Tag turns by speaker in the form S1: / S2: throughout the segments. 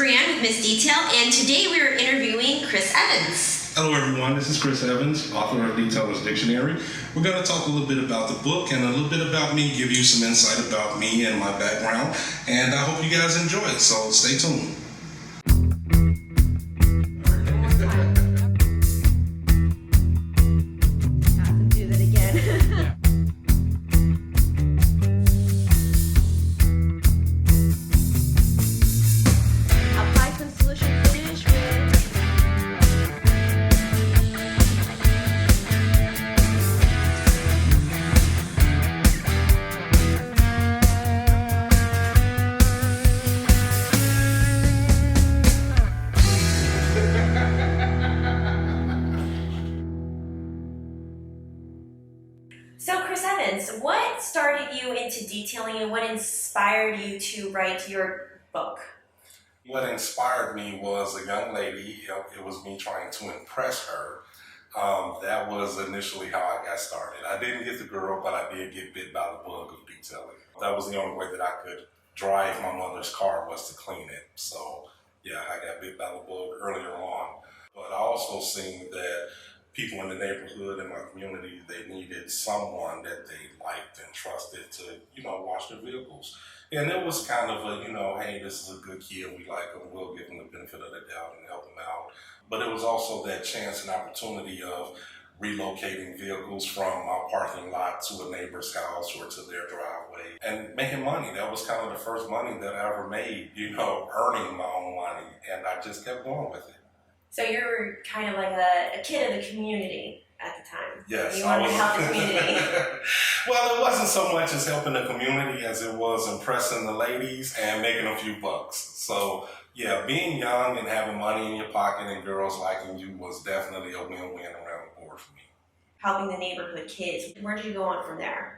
S1: Brianne with Miss Detail, and today we are interviewing Chris Evans.
S2: Hello everyone, this is Chris Evans, author of Detailer's Dictionary. We're going to talk a little bit about the book and a little bit about me, give you some insight about me and my background, and I hope you guys enjoy it, so stay tuned.
S1: So Chris Evans, what started you into detailing and what inspired you to write your book?
S2: What inspired me was a young lady. It was me trying to impress her. That was initially how I got started. I didn't get the girl, but I did get bit by the bug of detailing. That was the only way that I could drive my mother's car was to clean it. So yeah, I got bit by the bug earlier on. But I also seen that people in the neighborhood and my community, they needed someone that they liked and trusted to, wash their vehicles. And it was kind of a, hey, this is a good kid, we like him, we'll give him the benefit of the doubt and help him out. But it was also that chance and opportunity of relocating vehicles from our parking lot to a neighbor's house or to their driveway and making money. That was kind of the first money that I ever made, earning my own money. And I just kept going with it.
S1: So you were kind of like a kid of the community at the time.
S2: Yes.
S1: You wanted to help the community.
S2: Well, it wasn't so much as helping the community as it was impressing the ladies and making a few bucks. So yeah, being young and having money in your pocket and girls liking you was definitely a win-win around the board for me.
S1: Helping the neighborhood kids. Where did you go on from there?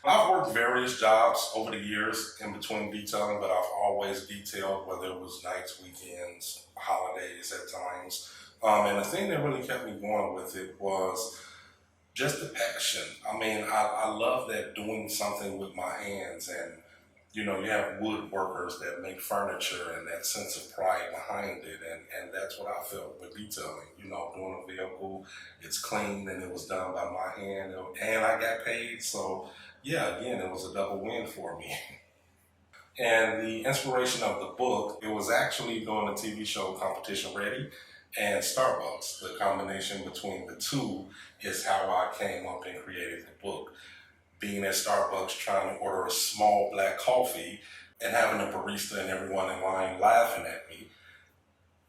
S2: I've worked various jobs over the years in between detailing, but I've always detailed, whether it was nights, weekends, holidays at times. And the thing that really kept me going with it was just the passion. I mean, I love that doing something with my hands, and you have woodworkers that make furniture and that sense of pride behind it, and that's what I felt with detailing. Doing a vehicle, it's clean and it was done by my hand, and I got paid, so yeah, again, it was a double win for me. And the inspiration of the book, it was actually doing the TV show Competition Ready and Starbucks. The combination between the two is how I came up and created the book. Being at Starbucks, trying to order a small black coffee and having a barista and everyone in line laughing at me,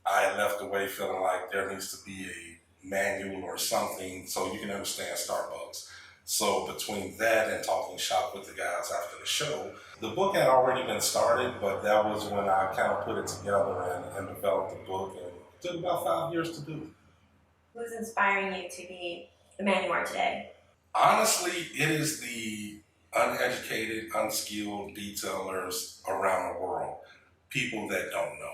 S2: I left away feeling like there needs to be a manual or something so you can understand Starbucks. So between that and talking shop with the guys after the show, the book had already been started, but that was when I kind of put it together and developed the book, and it took about 5 years to do.
S1: Who's inspiring you to be the man you are today?
S2: Honestly, it is the uneducated, unskilled detailers around the world, people that don't know.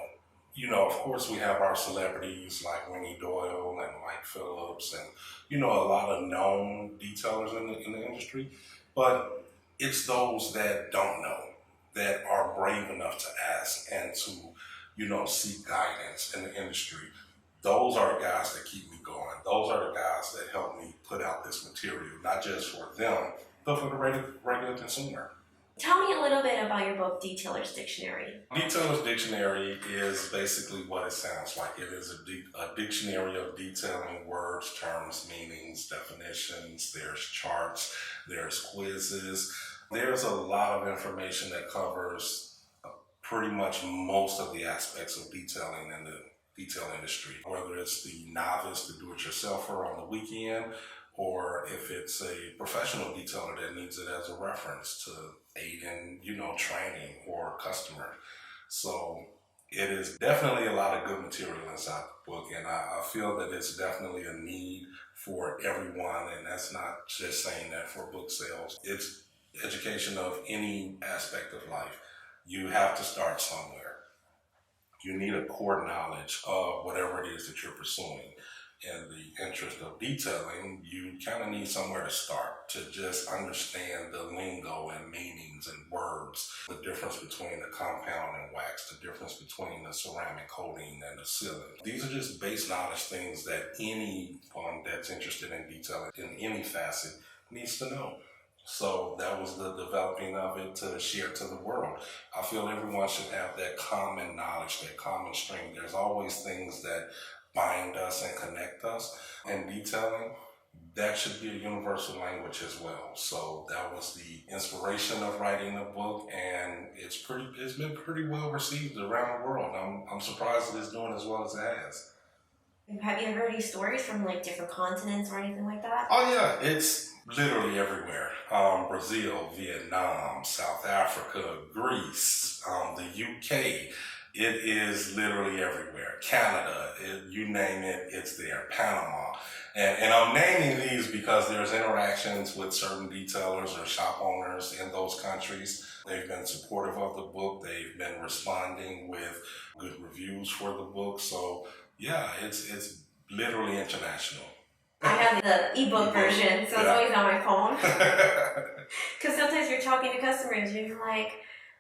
S2: Of course, we have our celebrities like Winnie Doyle and Mike Phillips and, a lot of known detailers in the industry. But it's those that don't know, that are brave enough to ask and to, seek guidance in the industry. Those are the guys that keep me going. Those are the guys that help me put out this material, not just for them, but for the regular consumer.
S1: Tell me a little bit about your book, Detailer's Dictionary.
S2: Detailer's Dictionary is basically what it sounds like. It is a dictionary of detailing words, terms, meanings, definitions. There's charts, there's quizzes. There's a lot of information that covers pretty much most of the aspects of detailing in the detail industry, whether it's the novice, the do-it-yourselfer on the weekend, or if it's a professional detailer that needs it as a reference to aid in, training or customer. So it is definitely a lot of good material inside the book, and I feel that it's definitely a need for everyone, and that's not just saying that for book sales. It's education of any aspect of life. You have to start somewhere. You need a core knowledge of whatever it is that you're pursuing. in the interest of detailing, you kind of need somewhere to start to just understand the lingo and meanings and words, the difference between the compound and wax, the difference between the ceramic coating and the sealing. These are just base knowledge things that anyone that's interested in detailing in any facet needs to know. So that was the developing of it to share to the world. I feel everyone should have that common knowledge, that common string. There's always things that bind us and connect us. And detailing, that should be a universal language as well. So that was the inspiration of writing the book, and it's been pretty well received around the world. I'm surprised that it's doing as well as it has.
S1: Have you heard any stories from like different continents or anything like that?
S2: Oh yeah, it's literally everywhere. Brazil, Vietnam, South Africa, Greece, the UK. It is literally everywhere. Canada, you name it, it's there. Panama. And I'm naming these because there's interactions with certain detailers or shop owners in those countries. They've been supportive of the book. They've been responding with good reviews for the book. So yeah, it's literally international.
S1: I have the ebook version, so it's always on my phone. Because sometimes you're talking to customers and you're like,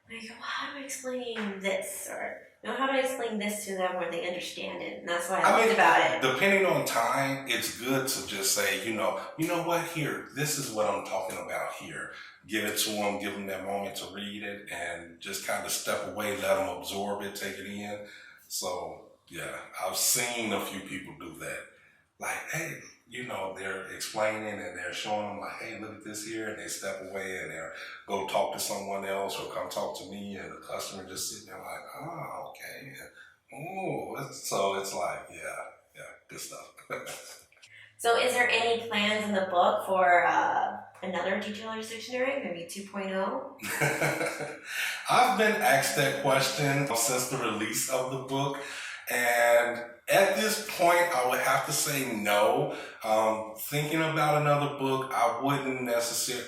S1: well, how do I explain this? Or how do I explain this to them where they understand it? And that's why I loved about it.
S2: Depending on time, it's good to just say, you know what, here, this is what I'm talking about here. Give it to them, give them that moment to read it, and just kind of step away, let them absorb it, take it in. So, yeah, I've seen a few people do that. Like, hey, they're explaining and they're showing them like, hey, look at this here, and they step away and they'll go talk to someone else or come talk to me, and the customer just sitting there like, oh, okay. Oh, so it's like, yeah, good stuff.
S1: So is there any plans in the book for another detailer's dictionary, maybe 2.0?
S2: I've been asked that question since the release of the book, and at this point, I would have to say no. Thinking about another book, I wouldn't necessarily.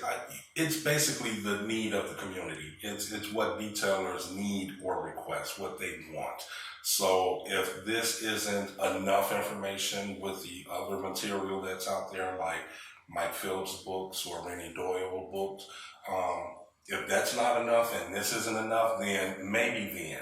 S2: It's basically the need of the community. It's what detailers need or request, what they want. So if this isn't enough information with the other material that's out there, like Mike Phillips books or Rennie Doyle books, if that's not enough and this isn't enough, then maybe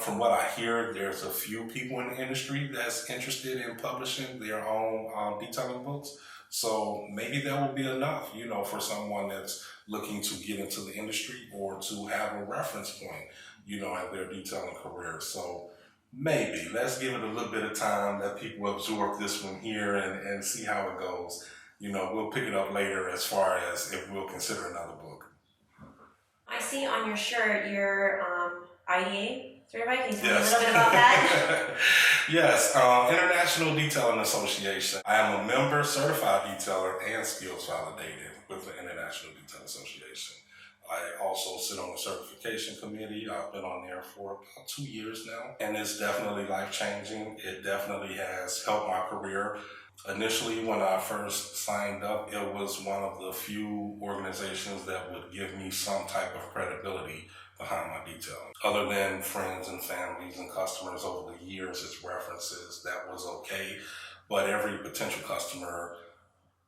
S2: from what I hear, there's a few people in the industry that's interested in publishing their own detailing books. So maybe that will be enough, for someone that's looking to get into the industry or to have a reference point, in their detailing career. So maybe let's give it a little bit of time, let people absorb this one here and see how it goes. We'll pick it up later as far as if we'll consider another book.
S1: I see on your shirt your IDA certified. Can you tell me a little bit about that?
S2: Yes, International Detailing Association. I am a member, certified detailer, and skills validated with the International Detailing Association. I also sit on the certification committee. I've been on there for about 2 years now, and it's definitely life-changing. It definitely has helped my career. Initially, when I first signed up, it was one of the few organizations that would give me some type of credibility behind my detailing. Other than friends and families and customers over the years as references, that was okay. But every potential customer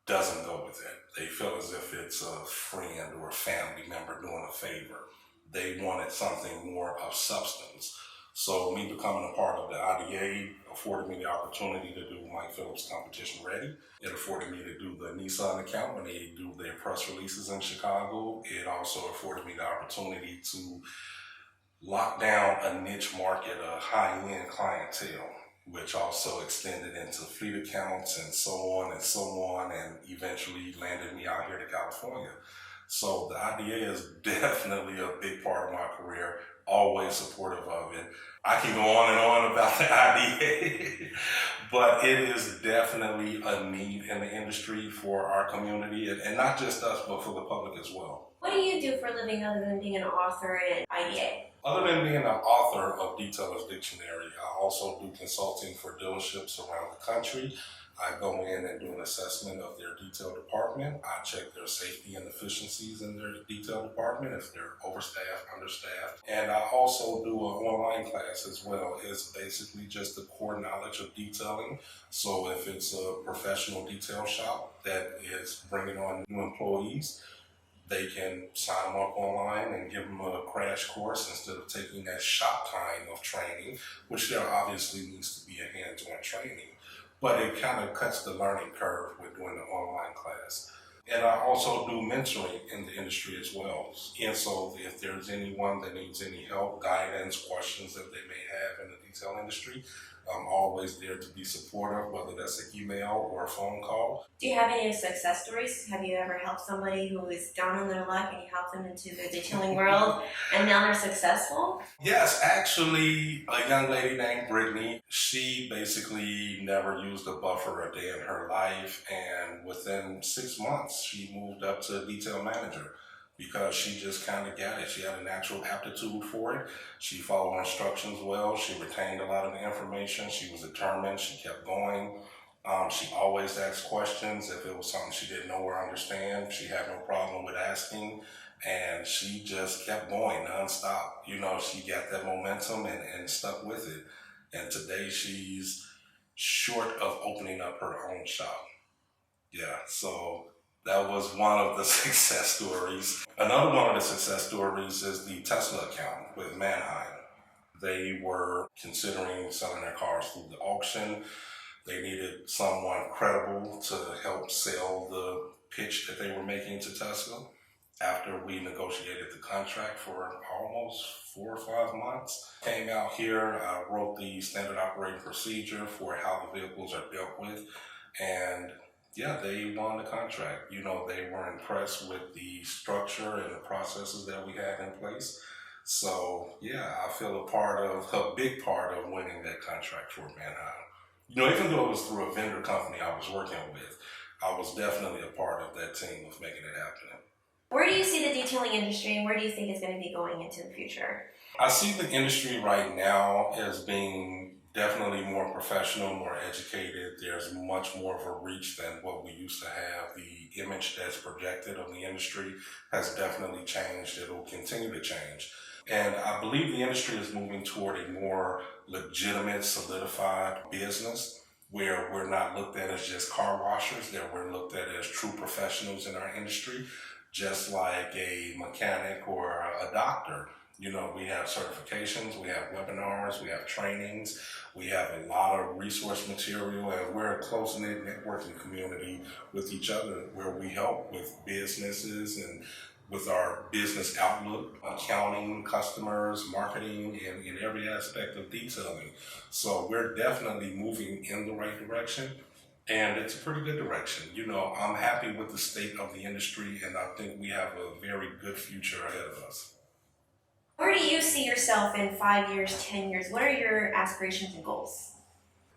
S2: doesn't go with it. They feel as if it's a friend or a family member doing a favor. They wanted something more of substance. So me becoming a part of the IDA afforded me the opportunity to do Mike Phillips Competition Ready. It afforded me to do the Nissan account when they do their press releases in Chicago. It also afforded me the opportunity to lock down a niche market, a high-end clientele, which also extended into fleet accounts and so on, and eventually landed me out here to California. So the IDA is definitely a big part of my career, always supportive of it. I can go on and on about the IDA, but it is definitely a need in the industry for our community, and not just us, but for the public as well.
S1: What do you do for a living other than being an author in IDA?
S2: Other than being an author of Detailer's Dictionary, I also do consulting for dealerships around the country. I go in and do an assessment of their detail department. I check their safety and efficiencies in their detail department, if they're overstaffed, understaffed. And I also do an online class as well. It's basically just the core knowledge of detailing. So if it's a professional detail shop that is bringing on new employees, they can sign them up online and give them a crash course instead of taking that shop time of training, which there obviously needs to be a hands-on training. But it kind of cuts the learning curve with doing the online class. And I also do mentoring in the industry as well. And so if there's anyone that needs any help, guidance, questions that they may have in the detail industry, I'm always there to be supportive, whether that's an email or a phone call.
S1: Do you have any success stories? Have you ever helped somebody who is down on their luck and you helped them into the detailing world and now they're successful?
S2: Yes, actually, a young lady named Brittany, she basically never used a buffer a day in her life, and within 6 months, she moved up to detail manager because she just kind of got it. She had a natural aptitude for it. She followed instructions well. She retained a lot of the information. She was determined. She kept going. She always asked questions. If it was something she didn't know or understand, she had no problem with asking. And she just kept going nonstop. You know, she got that momentum and stuck with it. And today she's short of opening up her own shop. Yeah, so that was one of the success stories. Another one of the success stories is the Tesla account with Manheim. They were considering selling their cars through the auction. They needed someone credible to help sell the pitch that they were making to Tesla. After we negotiated the contract for almost 4 or 5 months, came out here, I wrote the standard operating procedure for how the vehicles are dealt with, and yeah, they won the contract. You know, they were impressed with the structure and the processes that we had in place. So yeah, I feel a big part of winning that contract for Manheim. You know, even though it was through a vendor company I was working with, I was definitely a part of that team of making it happen.
S1: Where do you see the detailing industry and where do you think it's going to be going into the future?
S2: I see the industry right now as being definitely more professional, more educated. There's much more of a reach than what we used to have. The image that's projected of the industry has definitely changed. It will continue to change. And I believe the industry is moving toward a more legitimate, solidified business where we're not looked at as just car washers, that we're looked at as true professionals in our industry, just like a mechanic or a doctor. You know, we have certifications, we have webinars, we have trainings, we have a lot of resource material, and we're a close-knit networking community with each other where we help with businesses and with our business outlook, accounting, customers, marketing, and in every aspect of detailing. So we're definitely moving in the right direction. And it's a pretty good direction. You know, I'm happy with the state of the industry, and I think we have a very good future ahead of us.
S1: Where do you see yourself in 5 years, 10 years? What are your aspirations and goals?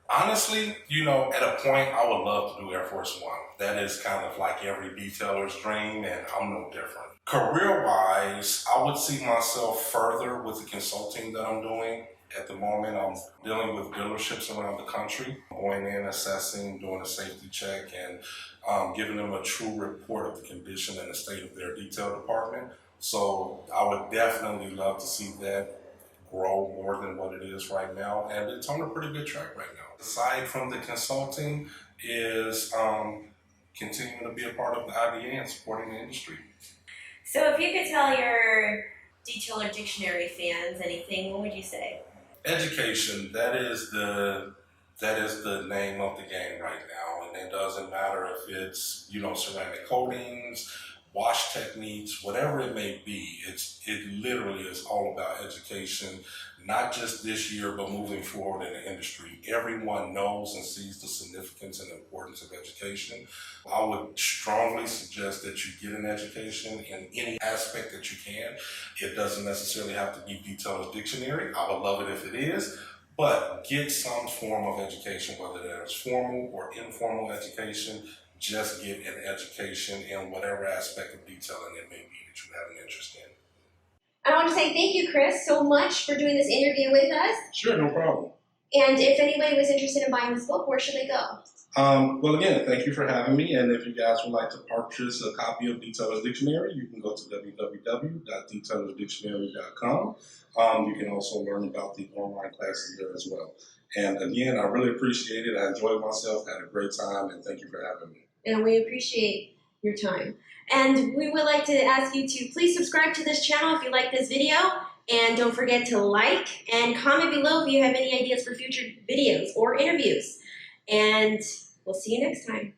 S2: Honestly, you know, at a point, I would love to do Air Force One. That is kind of like every detailer's dream, and I'm no different. Career-wise, I would see myself further with the consulting that I'm doing. At the moment, I'm dealing with dealerships around the country, going in, assessing, doing a safety check, and giving them a true report of the condition and the state of their detail department. So I would definitely love to see that grow more than what it is right now, and it's on a pretty good track right now. Aside from the consulting is continuing to be a part of the IDA and supporting the industry.
S1: So if you could tell your detailer dictionary fans anything, what would you say?
S2: Education, that is the name of the game right now, and it doesn't matter if it's, you know, ceramic coatings, wash techniques, whatever it may be. It literally is all about education, not just this year, but moving forward in the industry. Everyone knows and sees the significance and importance of education. I would strongly suggest that you get an education in any aspect that you can. It doesn't necessarily have to be Detailer's Dictionary. I would love it if it is, but get some form of education, whether that's formal or informal education. Just get an education in whatever aspect of detailing it may be that you have an interest in.
S1: I want to say thank you, Chris, so much for doing this interview with us.
S2: Sure, no problem.
S1: And if anybody was interested in buying this book, where should they go?
S2: Well, again, thank you for having me. And if you guys would like to purchase a copy of Detailer's Dictionary, you can go to www.detailersdictionary.com. You can also learn about the online classes there as well. And again, I really appreciate it. I enjoyed myself, had a great time, and thank you for having me.
S1: And we appreciate your time. And we would like to ask you to please subscribe to this channel if you like this video. And don't forget to like and comment below if you have any ideas for future videos or interviews. And we'll see you next time.